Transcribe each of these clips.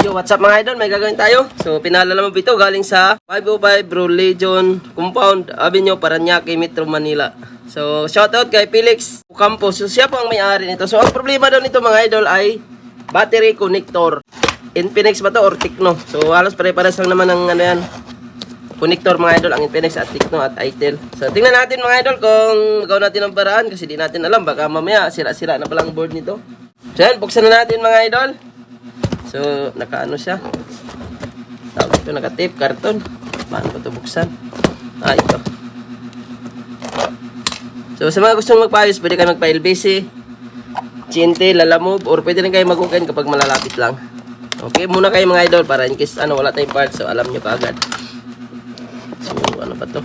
Yo, what's up mga idol? May gagawin tayo. So, pinalala mo ito galing sa 505 Bro Legion Compound Avenue, Parañaque, Metro Manila. So, shoutout kay Felix Campos. So, siya po ang may-ari nito. So, ang problema daw nito mga idol ay battery connector. Infinix ba to or Tecno? So, halos pare-pares lang naman ang ano yan, connector mga idol, ang Infinix at Tecno at Itel. So, tingnan natin mga idol kung magawa natin ang paraan kasi di natin alam. Baka mamaya sira-sira na palang board nito. So, yan, buksan na natin mga idol. So, naka-ano siya. Tawag ito, naka-tape, karton. Paano ba ito buksan? Ito. So, sa mga gustong magpaayos, pwede kayo magpa-LBC, CNT, Lalamove, or pwede rin kayo mag-hook-in kapag malalapit lang. Okay, muna kayo mga idol para in case wala tayong parts, so alam nyo kaagad. So, ano ba ito?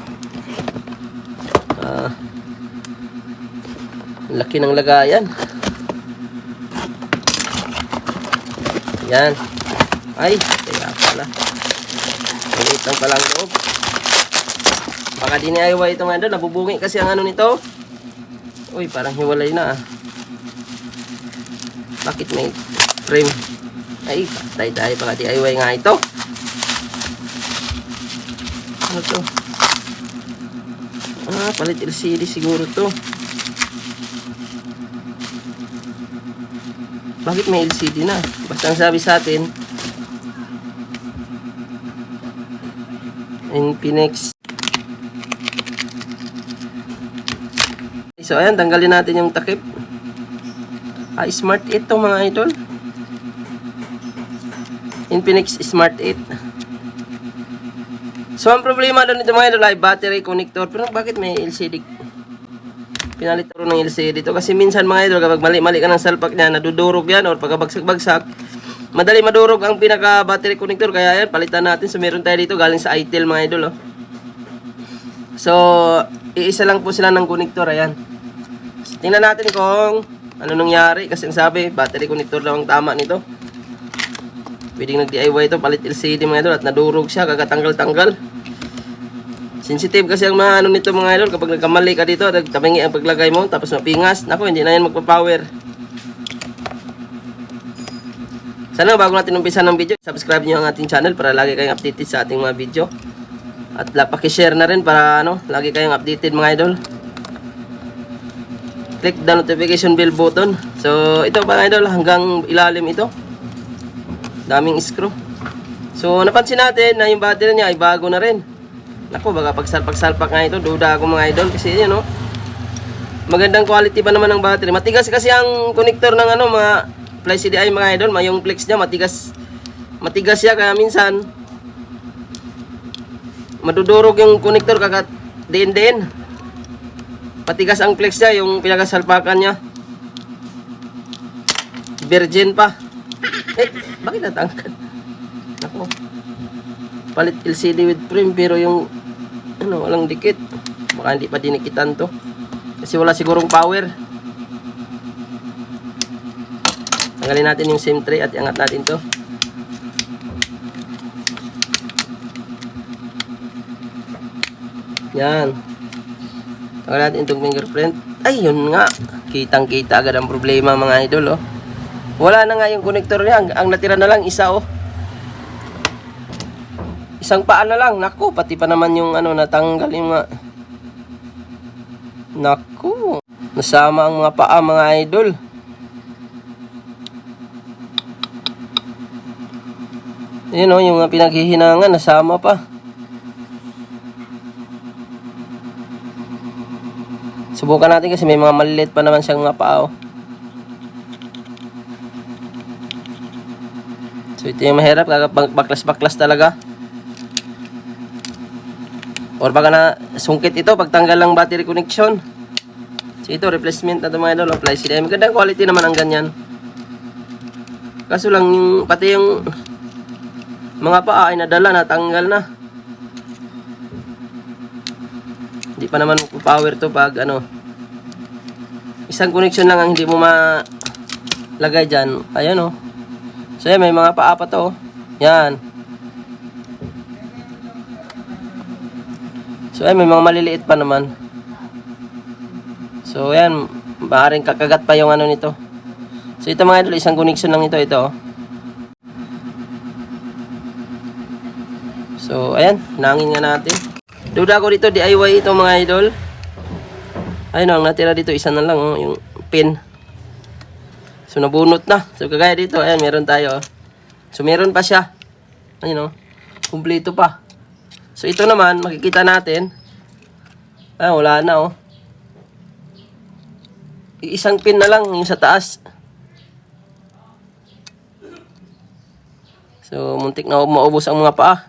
Laki ng lagayan. Yan. Ay, kaya pala. Maliit lang pala ang loob. Baka di ni-IY ito mga idol. Nabubungi kasi ang ano nito. Uy, parang hiwalay na ah. Bakit may frame? Ay, patay-tay. Baka DIY nga ito. Ano to? Palit LCD siguro to. Bakit may LCD na? Basta ang sabi sa atin, Infinix. So ayan, tanggalin natin yung takip. Smart 8 to mga idol. Infinix Smart 8. So ang problema doon ito mga idol ay battery connector. Pero bakit may LCD? Pinalit ko ng LCD dito kasi minsan mga idol kapag mali-mali ka ng salpak niya, nadudurog yan or pagkabagsak-bagsak, madali madurog ang pinaka battery connector. Kaya yan, palitan natin. So meron tayo dito galing sa Itel mga idol oh. So iisa lang po sila ng connector. Ayan, tingnan natin kung ano nangyari kasi ang sabi battery connector daw ang tama nito. Pwedeng nag-DIY ito, palit LCD mga idol at nadurog siya, kagatanggal-tanggal. Sensitive kasi ang mga ano nito mga idol. Kapag nagkamali ka dito, nagtamingi ang paglagay mo, tapos mapingas, naku, hindi na yan magpa-power. Sana bago natin umpisa ng video, subscribe nyo ang ating channel para lagi kayong updated sa ating mga video. At pakishare na rin para lagi kayong updated mga idol. Click the notification bell button. So ito mga idol, hanggang ilalim ito. Daming screw. So napansin natin na yung battery niya ay bago na rin. Naku, baka pagsalpak-salpak nga ito, duda ako mga idol kasi yun magandang quality pa naman ng battery. Matigas kasi ang connector ng mga Fly CDI mga idol, yung flex niya matigas. Matigas siya kaya minsan madudurog yung connector kagat din. Matigas ang flex niya, yung pinagasalpakan niya. Virgin pa. Bakit natangkad? Naku. Palit LCD with frame pero yung walang dikit. Baka hindi pa dinikitan to kasi wala sigurong power. Tanggalin natin yung SIM tray at iangat natin to. Yan, tanggalin natin itong fingerprint. Ay, yun nga, kitang kita agad ang problema mga idol oh. Wala na nga yung connector niya. Ang natira na lang isa oh. Isang paa na lang. Naku, pati pa naman yung natanggal yung mga... Naku, nasama ang mga paa mga idol. Yun o, yung mga pinaghihinangan, nasama pa. Subukan natin kasi may mga maliliit pa naman siyang mga paa o. So ito yung mahirap, baklas-baklas talaga. Or baka na sungkit ito pagtanggal ng battery connection. So ito replacement na ito mga idol, Fly CDI. Magandang quality naman ang ganyan. Kaso lang pati yung mga paa ay nadala, natanggal na. Hindi pa naman power to pag isang connection lang ang hindi mo malagay dyan. Ayan oh. So yan, may mga paa pa to oh. Yan. So ay may mga maliliit pa naman. So ayan, maaaring kakagat pa yung nito. So ito mga idol, isang connection lang ito. So, ayan. Nangin nga natin. Duda ko dito, DIY ito mga idol. Ayun, ang natira dito, isa na lang, oh, yung pin. So, nabunot na. So, kagaya dito, ayan, meron tayo. Oh. So, meron pa siya. Ayun, oh. Kumpleto pa. So, ito naman, makikita natin. Ah, wala na, oh. Isang pin na lang, yung sa taas. So, muntik na maubos ang mga paa.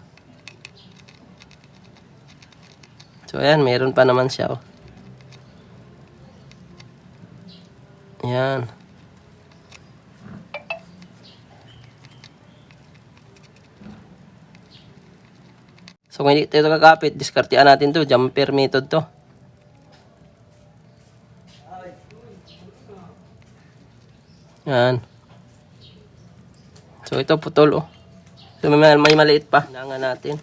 So, ayan, meron pa naman siya, oh. Ayan. So, kung hindi ito kakapit, diskartean natin to. Jumper method to. Ayan. So, ito putol, oh. So, may maliit pa. Hinangan natin.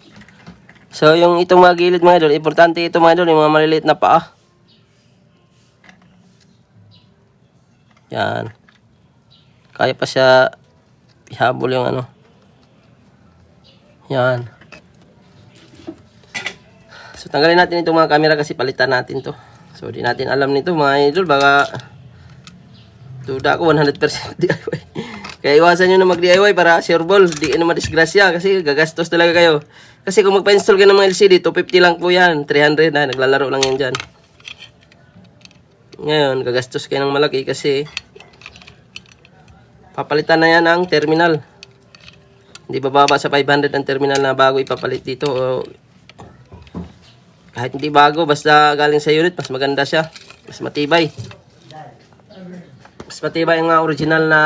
So, yung itong mga gilid mga idol, importante ito mga idol, yung mga maliliit na paa. Yan. Kaya pa siya ihabol yung ano. Yan. So, tanggalin natin itong mga camera kasi palitan natin to. So, di natin alam nito mga idol. Baka duda ko 100% DIY. Kaya iwasan nyo na mag-DIY para sureball. Di na madisgrasya kasi gagastos talaga kayo. Kasi kung magpa-install ka ng mga LCD, 250 lang po yan. 300 na. Naglalaro lang yan dyan. Ngayon, gagastos kayo ng malaki kasi papalitan na yan ang terminal. Hindi bababa sa 500 ang terminal na bago ipapalit dito. O kahit hindi bago, basta galing sa unit, mas maganda siya. Mas matibay. Mas matibay ang original na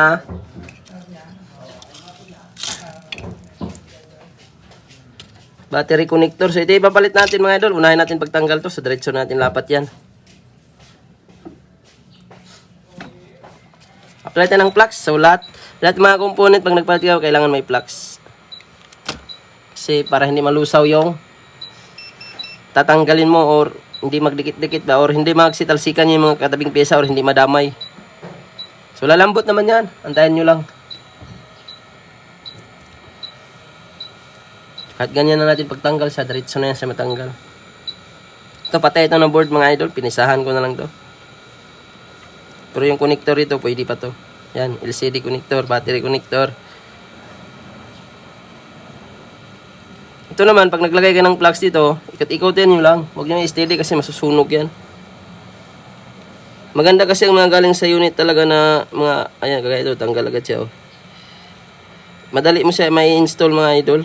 battery connector. So ito ipapalit natin mga idol. Unahin natin pagtanggal to. Sa diretso natin lapat yan. Apply tayo ng flux. So lahat mga component pag nagpalit ka, kailangan may flux. Kasi para hindi malusaw yung tatanggalin mo or hindi magdikit-dikit ba or hindi magsitalsikan yung mga katabing pyesa or hindi madamay. So lalambot naman yan. Antayin nyo lang. Kahit ganyan na natin pagtanggal sa diretso na yan sa matanggal. Ito patay ito ng board mga idol. Pinisahan ko na lang to. Pero yung connector ito pwede pa to. Yan, LCD connector, battery connector. Ito naman, pag naglagay ka ng plugs dito, ikot-ikotin nyo lang. Huwag nyo i-steady kasi masusunog yan. Maganda kasi ang mga galing sa unit talaga na mga, ayan, kagaya ito, tanggal agad siya. Oh. Madali mo siya may install mga idol.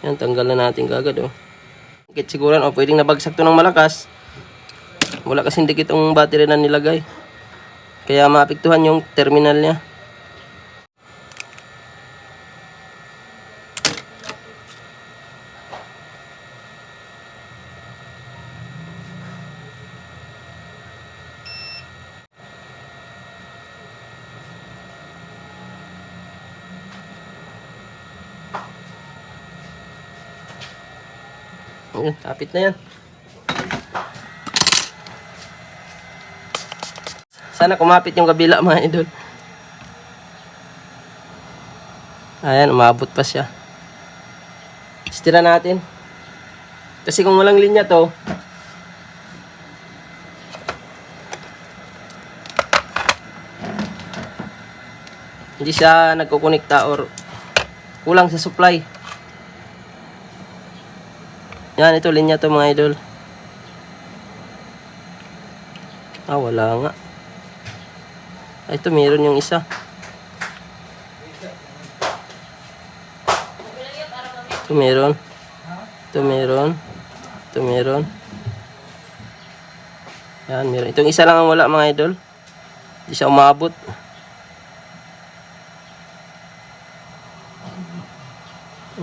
Yan, tanggal na natin kagad. Oh. Dikit siguran, oh, pwedeng nabagsak to ng malakas. Wala kasing dikit ang battery na nilagay. Kaya maapektuhan yung terminal niya. Ayan, kapit na yan. Sana kumapit yung kabila mga idol. Ayan, umabot pa siya. Istira natin. Kasi kung walang linya to, hindi siya nagkukonekta or kulang sa supply. Yan, ito linya to mga idol. Ah, wala nga. Ah, ito meron yung isa. Ito meron. Ito meron. Ito meron. Yan, meron. Itong isa lang ang wala mga idol. Hindi siya umabot.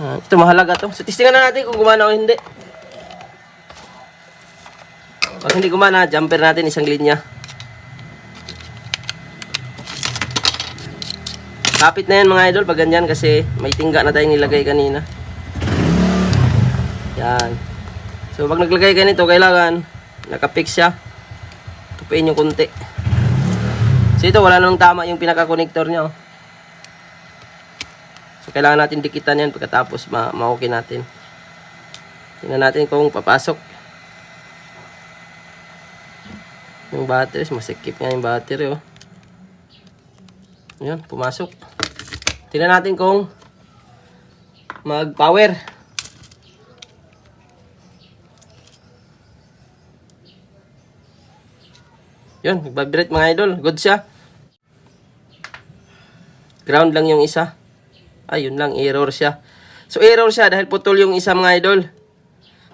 Ito mahalaga to. So, testingan na natin kung gumana o hindi. Pag hindi gumana, jumper natin isang linya. Kapit na yan mga idol pag ganyan kasi may tingga na tayong nilagay kanina. Yan. So pag naglagay ka nito, kailangan nakapix siya. Tupiin yung konti. So ito, wala namang tama yung pinaka-connector niya. Oh. So So, kailangan natin dikitan yan pagkatapos ma-okay natin. Tingnan natin kung papasok. Yung battery, masikip nga yung battery, oh. Yan, pumasok. Tingnan natin kung mag-power. Yun, nag-vibrate mga idol. Good siya. Ground lang yung isa. Ayun lang, error siya. So, error siya dahil putol yung isa mga idol.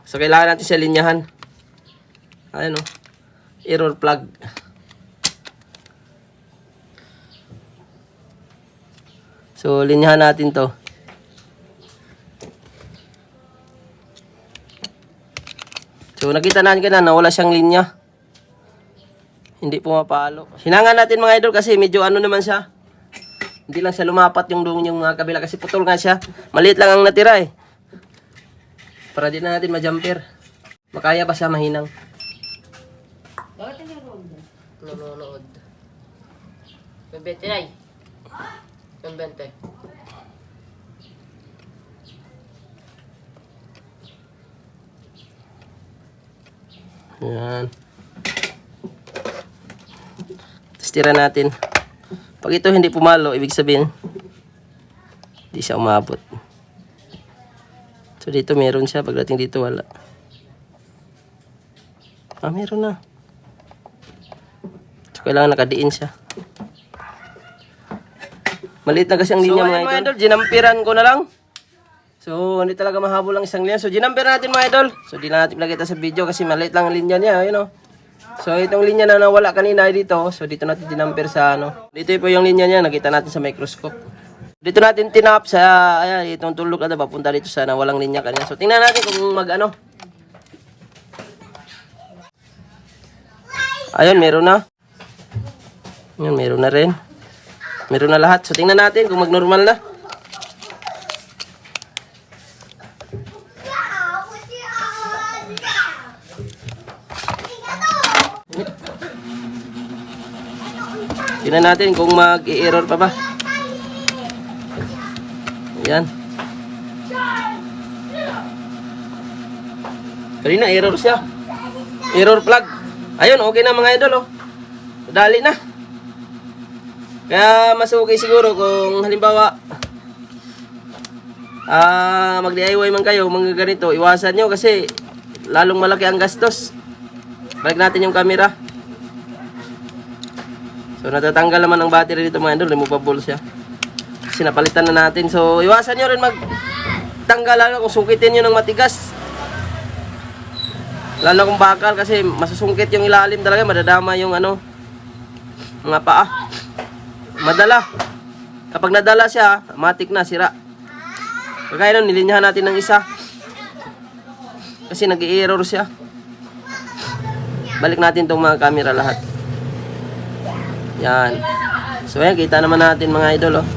So, kailangan natin siya linyahan. Ayun, oh. Error plug. So, linyahan natin to. So, nakita natin na wala siyang linya. Hindi pumapalo. Hinangan natin mga idol kasi medyo ano naman siya. Hindi lang siya lumapat yung mga kabila kasi putol nga siya. Maliit lang ang natira eh. Para di na natin ma-jumper. Makaya ba siya mahinang? Nanonood. Pembente na eh. Pembente. Yan. Tira natin. Pag ito hindi pumalo, ibig sabihin hindi siya umabot. So dito meron siya, pagdating dito wala. Meron na. So kailangan nakadiin siya. Maliit na kasi ang linya mga idol. Ginampiran ko na lang. So hindi talaga mahabol ang isang linya. So ginamper natin mga idol. So di na natin nakita sa video kasi maliit lang ang linya niya, you know. So itong linya na nawala kanina ay dito. So dito natin dinamper sa ano. Dito po yung linya niya, nakita natin sa microscope. Dito natin tinap sa ayan, itong tulok na papunta dito sa nawalang linya kanina. So tingnan natin kung mag-ano. Ayun, meron na. Ayun, meron na rin. Meron na lahat. So tingnan natin kung mag-normal na. Tingnan natin kung mag-i-error pa ba. Ayan. Kanina error siya. Error plug. Ayun, okay na mga idol, oh. Dali na. Kaya mas okay siguro kung halimbawa mag-DIY man kayo, mga ganito, iwasan nyo kasi lalong malaki ang gastos. Balik natin yung camera. So natatanggal naman ang battery dito mga idol, removable siya. Kasi napalitan na natin. So iwasan nyo rin magtanggal lalo kung sukitin nyo ng matigas. Lalo kung bakal kasi masusungkit yung ilalim talaga, madadama yung ano, mga paa. Madala. Kapag nadala siya, matik na, sira. Kaya nun, nilinyahan natin ng isa. Kasi nag-i-error siya. Balik natin itong mga camera lahat. Yan. So ayan, kita naman natin mga idol, oh.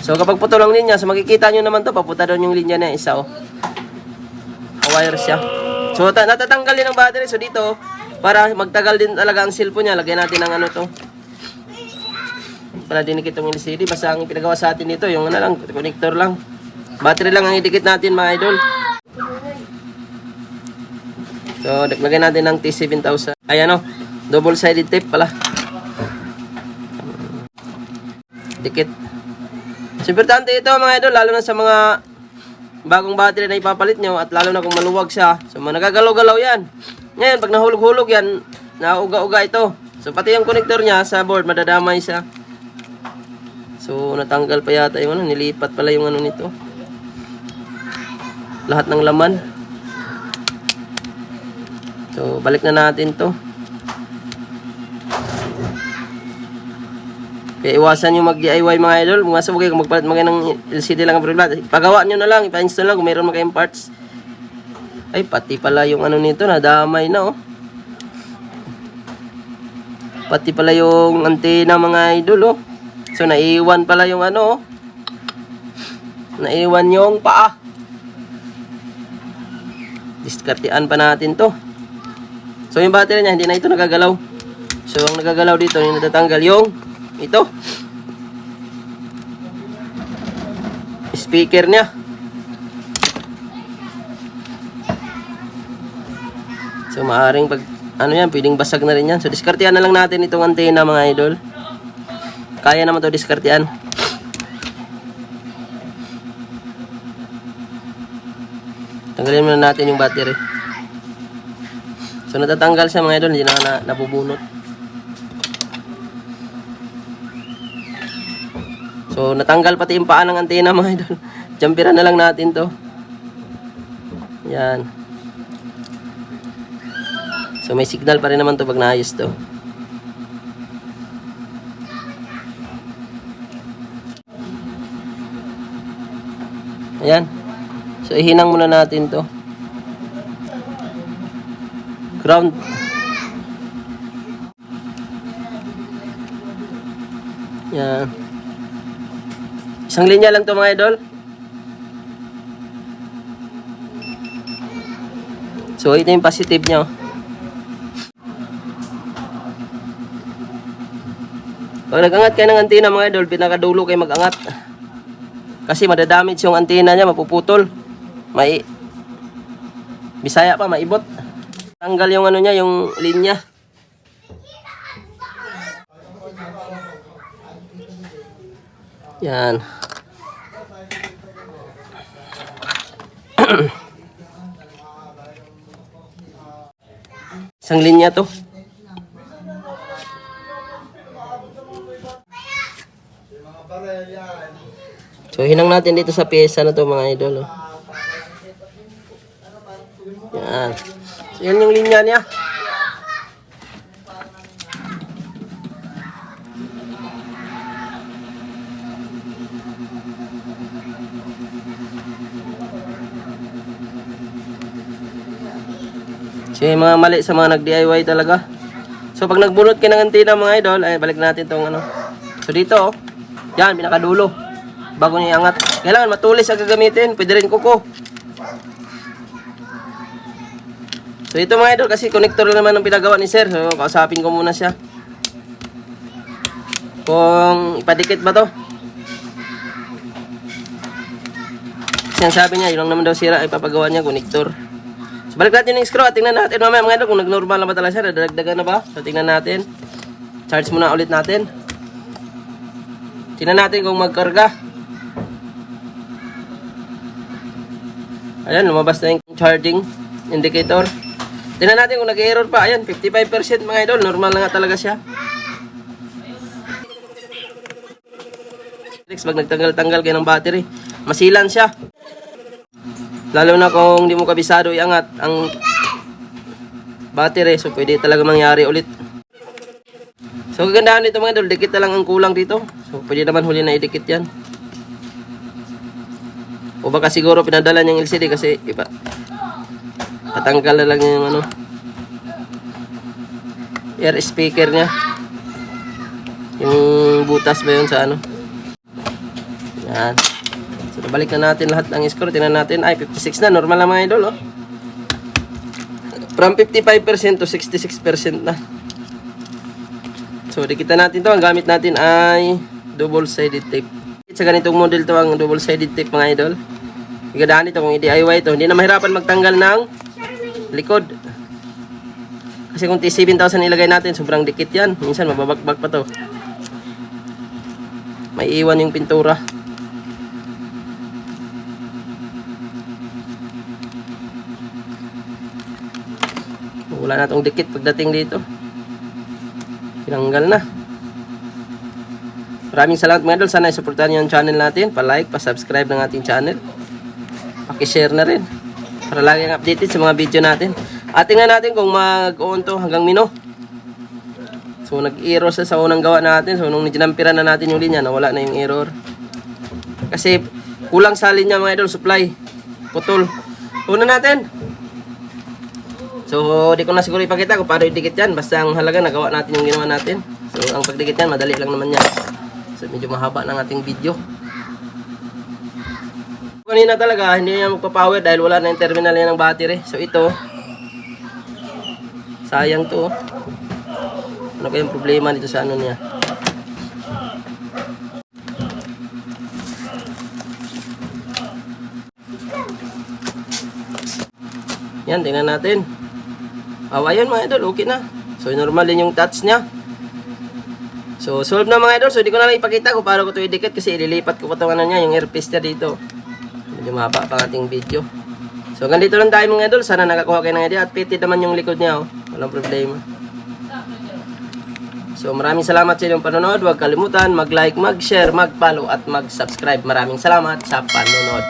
So kapag putol ang linya, so makikita nyo naman to, papunta doon yung linya na isa, oh. Wire siya. So natatanggal din ang battery. So dito, para magtagal din talaga ang cellphone niya, lagyan natin ng ano to. Para dinikit itong LCD. Basta ang pinagawa sa atin dito, yung ano lang, connector lang. Battery lang ang idikit natin mga idol. So, lagyan natin ng T7000. Ay ano, double-sided tape pala. Dikit. So, importante ito mga idol, lalo na sa mga bagong battery na ipapalit nyo at lalo na kung maluwag siya. So, nagagalaw-galaw yan. Ngayon, pag nahulog-hulog yan, nauga-uga ito. So, pati yung connector niya sa board, madadamay siya. So, natanggal pa yata yung ano, nilipat pala yung ano nito. Lahat ng laman. So, balik na natin to. Kaya iwasan nyo mag-DIY mga idol. Mga sabagay, kung magpalit mga ng LCD lang ang problema. Pagawa nyo na lang, ipa-install lang kung mayroon mga kayong parts. Ay, pati pala yung ano nito, nadamay na, oh. Pati pala yung antena mga idol, oh. So, naiwan pala yung ano, oh. Naiwan yung paa. Diskartean pa natin to. So yung battery niya hindi na ito nagagalaw. So ang nagagalaw dito yung natatanggal yung ito. Speaker niya. So maaring pag ano yan, pwedeng basag na rin yan. So diskartehan na lang natin itong antena mga idol. Kaya naman to diskartehan. Tanggalin muna natin yung battery. So natatanggal siya mga idol, hindi na nabubunot. So natanggal pati yung paa ng antena mga idol. Jumperan na lang natin to. Yan. So may signal pa rin naman to pag naayos to. Ayan. So ihinang muna natin to. Ground. Yan. Isang linya lang to mga idol. So ito yung positive nyo. Pag nag-angat kayo ng antena mga idol, pinakadulo kayo mag-angat. Kasi madadamage yung antena niya, mapuputol. Bisaya pa, maibot. Tanggal yung ano niya, yung linya. Yan. Isang linya to. So hinang natin dito sa pyesa na to mga idol. Oh. Yan. So yan yung linya niya. So yung mga mali sa mga nag-DIY talaga. So pag nagbunot kayo ng antena mga idol, ay balik natin tong ano. So dito oh. Yan, pinakadulo. Bago niya iangat. Kailangan matulis ang gagamitin. Pwede rin kuko. So ito mga idol, kasi connector naman ang pinagawa ni sir. So kausapin ko muna siya. Kung ipadikit ba to. Kasi ang sabi niya, yun lang naman daw sira ay papagawa niya, connector. So balik natin yung screw at tingnan natin mamaya mga idol kung nag-normal na ba talaga siya. Dadagdagan na ba? So tingnan natin. Charge muna ulit natin. Tingnan natin kung magkarga. Ayan, lumabas na yung charging indicator. Tingnan natin kung nag-error pa. Ayan, 55% mga idol. Normal na nga talaga siya. Pag nagtanggal-tanggal kayo ng battery, masilan siya. Lalo na kung hindi mo kabisado iangat ang battery. So, pwede talaga mangyari ulit. So, kagandahan nito mga idol. Dikit na lang ang kulang dito. So, pwede naman huli na idikit yan. O baka siguro pinadala niyang LCD kasi iba. Tatanggal na lang yung ano. Air speaker niya. Yung butas ba yun sa ano. Yan. So balik na natin lahat ng score. Tingnan natin. Ay 56 na. Normal na mga idol oh. From 55% to 66% na. So dikitan natin to. Ang gamit natin ay double-sided tape. Sa ganitong model to ang double-sided tape mga idol. Igadahan ito kung i-DIY ito. Hindi na mahirapan magtanggal ng likod. Kasi kung T7,000 ilagay natin, sobrang dikit yan. Minsan mababakbak pa to. May iwan yung pintura. Wala na itong dikit pagdating dito. Tinanggal na. Maraming salamat mga idol. Sana isuportahan niyo ang channel natin. Pa-like, pa-subscribe ng ating channel. Paki-share na rin. Para lagi ang updated sa mga video natin. At tingnan natin kung mag-on to hanggang mino. So nag-error sa unang gawa natin. So nung jinampiran na natin yung linya, nawala na yung error. Kasi kulang sa linya mga idol, supply. Putol. Una natin. So di ko na siguro ipakita kung paano idikit yan. Basta ang halaga nagawa natin yung ginawa natin. So ang pagdikit yan, madali lang naman yan. So medyo mahaba ng ating video. Kanina talaga, hindi niya magpapower dahil wala na yung terminal niya ng battery. So ito, sayang to. Ano kayang problema dito sa ano niya? Yan, tingnan natin. Ayun mga idol, okay na. So, normal din yung touch niya. So, solve na mga idol. So, hindi ko na lang ipakita kung paano ko ito idikit kasi ililipat ko pa itong ano niya, yung earpiece niya dito. Medyo mahaba pa ang ating video. So, ganito lang tayo mga idol. Sana nakakuha kayo ng idea. At fitted naman yung likod niya, oh. Walang problema. So, maraming salamat sa inyong panonood. Huwag kalimutan mag-like, mag-share, mag-follow, at mag-subscribe. Maraming salamat sa panonood.